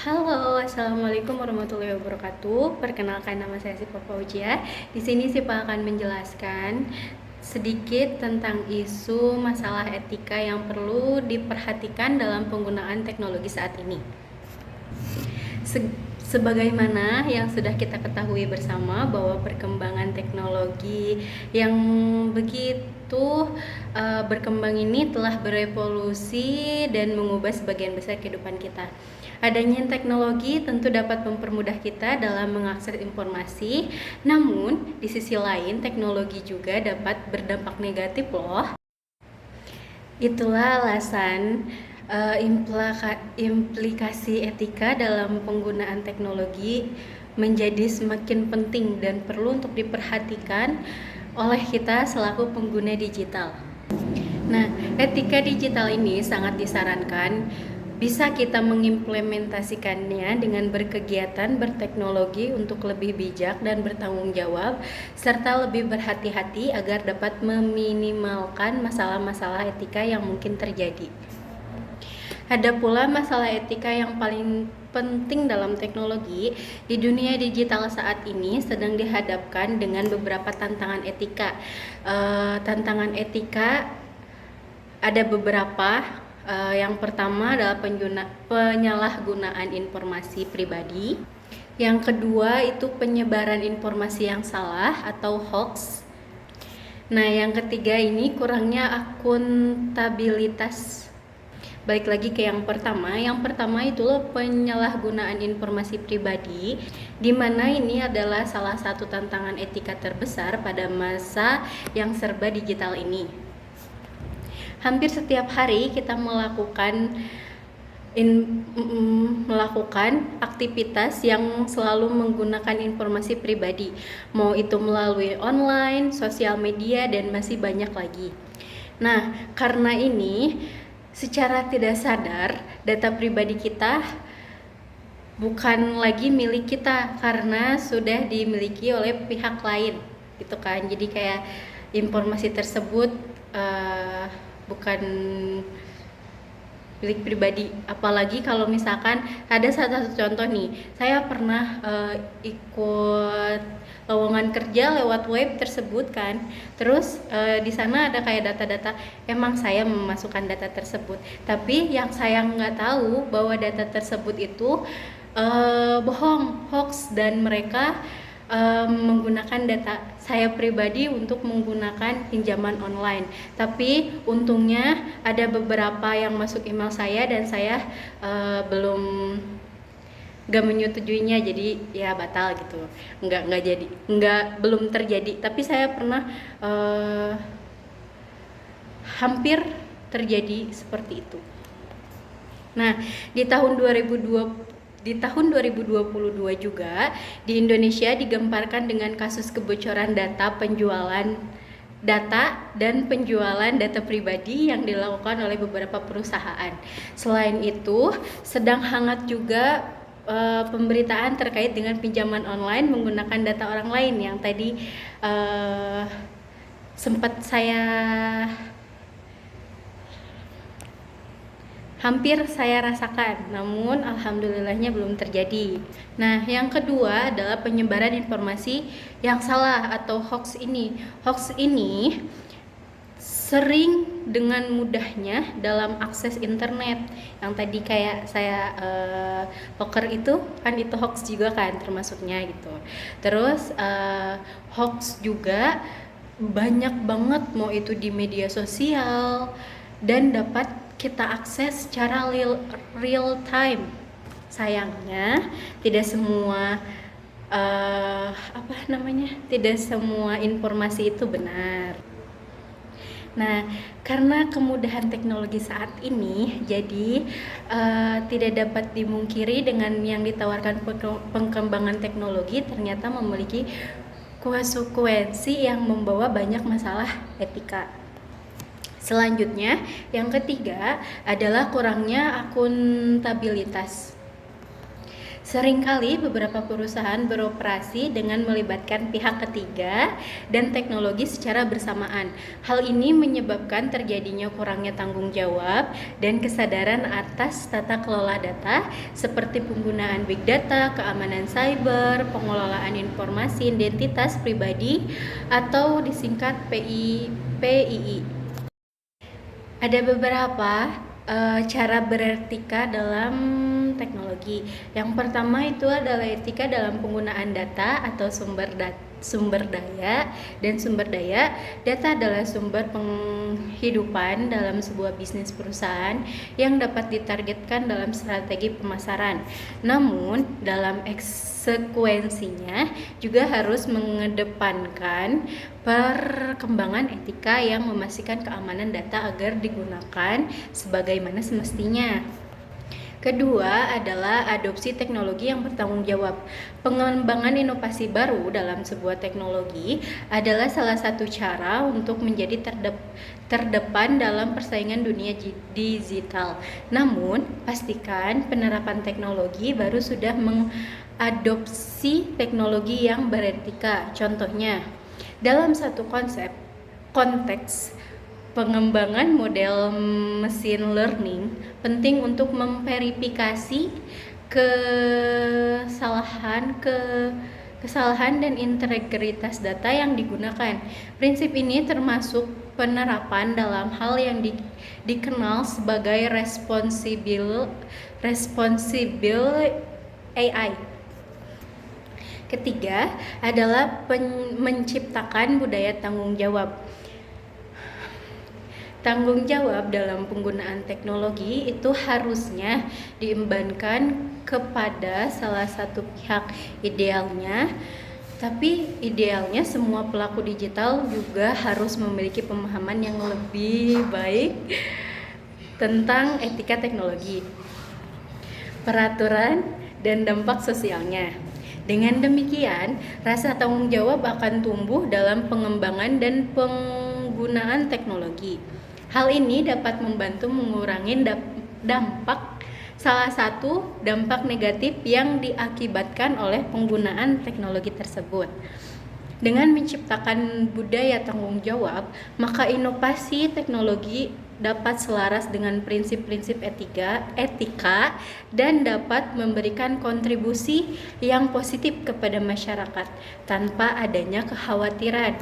Halo, assalamualaikum warahmatullahi wabarakatuh. Perkenalkan, nama saya Sipa Fauzia. Di sini Sipa akan menjelaskan sedikit tentang isu masalah etika yang perlu diperhatikan dalam penggunaan teknologi saat ini. Sebagaimana yang sudah kita ketahui bersama bahwa perkembangan teknologi yang begitu berkembang ini telah berevolusi dan mengubah sebagian besar kehidupan kita. Adanya teknologi tentu dapat mempermudah kita dalam mengakses informasi, namun di sisi lain teknologi juga dapat berdampak negatif loh. Itulah alasan implikasi etika dalam penggunaan teknologi menjadi semakin penting dan perlu untuk diperhatikan oleh kita selaku pengguna digital. Nah, etika digital ini sangat disarankan bisa kita mengimplementasikannya dengan berkegiatan berteknologi untuk lebih bijak dan bertanggung jawab, serta lebih berhati-hati agar dapat meminimalkan masalah-masalah etika yang mungkin terjadi. Ada pula masalah etika yang paling penting dalam teknologi. Di dunia digital saat ini sedang dihadapkan dengan beberapa tantangan etika. Tantangan etika ada beberapa. Yang pertama adalah penyalahgunaan informasi pribadi. Yang kedua itu penyebaran informasi yang salah atau hoax. Nah, yang ketiga ini kurangnya akuntabilitas. Balik lagi ke yang pertama itulah penyalahgunaan informasi pribadi, di mana ini adalah salah satu tantangan etika terbesar pada masa yang serba digital ini. Hampir setiap hari kita melakukan aktivitas yang selalu menggunakan informasi pribadi, mau itu melalui online, sosial media, dan masih banyak lagi. Nah, karena ini secara tidak sadar data pribadi kita bukan lagi milik kita karena sudah dimiliki oleh pihak lain, gitu kan. Jadi kayak informasi tersebut bukan milik pribadi. Apalagi kalau misalkan ada satu contoh nih, saya pernah ikut lowongan kerja lewat web tersebut kan, terus di sana ada kayak data-data, emang saya memasukkan data tersebut, tapi yang saya nggak tahu bahwa data tersebut itu bohong, hoax, dan mereka menggunakan data saya pribadi untuk menggunakan pinjaman online. Tapi untungnya ada beberapa yang masuk email saya dan saya belum menyetujuinya, jadi ya batal gitu, belum terjadi. Tapi saya pernah hampir terjadi seperti itu. Nah, di tahun 2022 juga di Indonesia digemparkan dengan kasus kebocoran data dan penjualan data pribadi yang dilakukan oleh beberapa perusahaan. Selain itu, sedang hangat juga pemberitaan terkait dengan pinjaman online menggunakan data orang lain yang tadi sempat hampir saya rasakan, namun alhamdulillahnya belum terjadi. Nah, yang kedua adalah penyebaran informasi yang salah atau hoax ini. Hoax ini sering dengan mudahnya dalam akses internet. Yang tadi kayak saya poker itu kan, itu hoax juga kan termasuknya gitu. Terus hoax juga banyak banget, mau itu di media sosial dan dapat kita akses secara real time. Sayangnya tidak semua tidak semua informasi itu benar. Nah, karena kemudahan teknologi saat ini, jadi tidak dapat dimungkiri dengan yang ditawarkan pengembangan teknologi ternyata memiliki konsekuensi yang membawa banyak masalah etika. Selanjutnya, yang ketiga adalah kurangnya akuntabilitas. Seringkali beberapa perusahaan beroperasi dengan melibatkan pihak ketiga dan teknologi secara bersamaan. Hal ini menyebabkan terjadinya kurangnya tanggung jawab dan kesadaran atas tata kelola data seperti penggunaan big data, keamanan cyber, pengelolaan informasi identitas pribadi atau disingkat PII. Ada beberapa cara beretika dalam teknologi. Yang pertama itu adalah etika dalam penggunaan data atau sumber daya. Data adalah sumber penghidupan dalam sebuah bisnis perusahaan yang dapat ditargetkan dalam strategi pemasaran. Namun, dalam konsekuensinya juga harus mengedepankan perkembangan etika yang memastikan keamanan data agar digunakan sebagaimana semestinya. Kedua adalah adopsi teknologi yang bertanggung jawab. Pengembangan inovasi baru dalam sebuah teknologi adalah salah satu cara untuk menjadi terdepan dalam persaingan dunia digital. Namun, pastikan penerapan teknologi baru sudah mengadopsi teknologi yang beretika. Contohnya, dalam satu konteks pengembangan model mesin learning penting untuk memverifikasi kesalahan dan integritas data yang digunakan. Prinsip ini termasuk penerapan dalam hal yang dikenal sebagai responsible AI. Ketiga adalah menciptakan budaya tanggung jawab. Tanggung jawab dalam penggunaan teknologi itu harusnya diembankan kepada salah satu pihak tapi idealnya semua pelaku digital juga harus memiliki pemahaman yang lebih baik tentang etika teknologi, peraturan, dan dampak sosialnya. Dengan demikian, rasa tanggung jawab akan tumbuh dalam pengembangan dan penggunaan teknologi. Hal ini dapat membantu mengurangi salah satu dampak negatif yang diakibatkan oleh penggunaan teknologi tersebut. Dengan menciptakan budaya tanggung jawab, maka inovasi teknologi dapat selaras dengan prinsip-prinsip etika dan dapat memberikan kontribusi yang positif kepada masyarakat tanpa adanya kekhawatiran.